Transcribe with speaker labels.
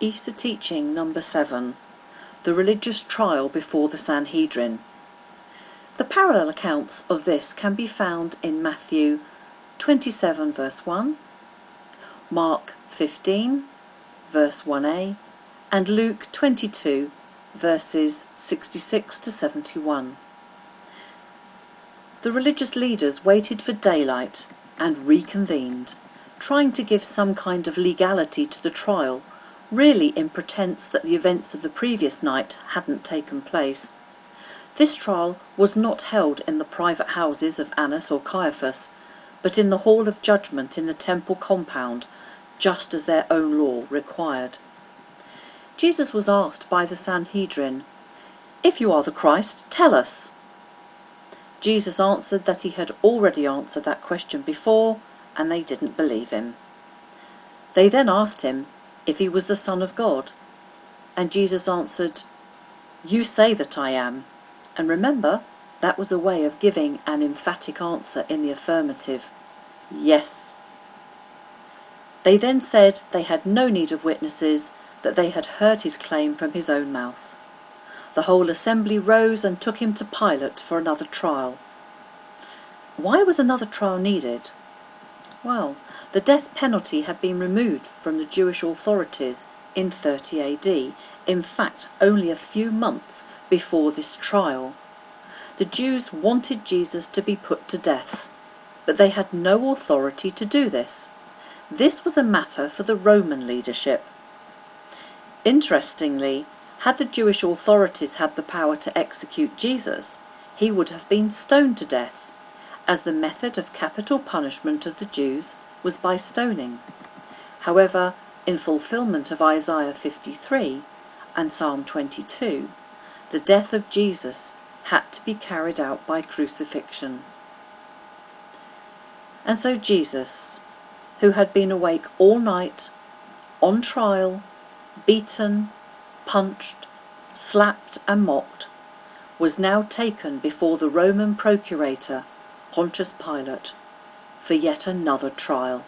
Speaker 1: Easter teaching number 7, the religious trial before the Sanhedrin. The parallel accounts of this can be found in Matthew 27 verse 1, Mark 15 verse 1a, and Luke 22 verses 66 to 71. The religious leaders waited for daylight and reconvened, trying to give some kind of legality to the trial, really in pretense that the events of the previous night hadn't taken place. This trial was not held in the private houses of Annas or Caiaphas, but in the hall of judgment in the temple compound, just as their own law required. Jesus was asked by the Sanhedrin, "If you are the Christ, tell us." Jesus answered that he had already answered that question before, and they didn't believe him. They then asked him if he was the Son of God, and Jesus answered, "You say that I am." And remember, that was a way of giving an emphatic answer in the affirmative. Yes. They then said they had no need of witnesses, that they had heard his claim from his own mouth. The whole assembly rose and took him to Pilate for another trial. Why was another trial needed? Well, the death penalty had been removed from the Jewish authorities in 30 AD, in fact only a few months before this trial. The Jews wanted Jesus to be put to death, but they had no authority to do this. This was a matter for the Roman leadership. Interestingly, had the Jewish authorities had the power to execute Jesus, he would have been stoned to death, as the method of capital punishment of the Jews was by stoning. However, in fulfillment of Isaiah 53 and Psalm 22, the death of Jesus had to be carried out by crucifixion. And so Jesus, who had been awake all night, on trial, beaten, punched, slapped and mocked, was now taken before the Roman procurator, Pontius Pilate, for yet another trial.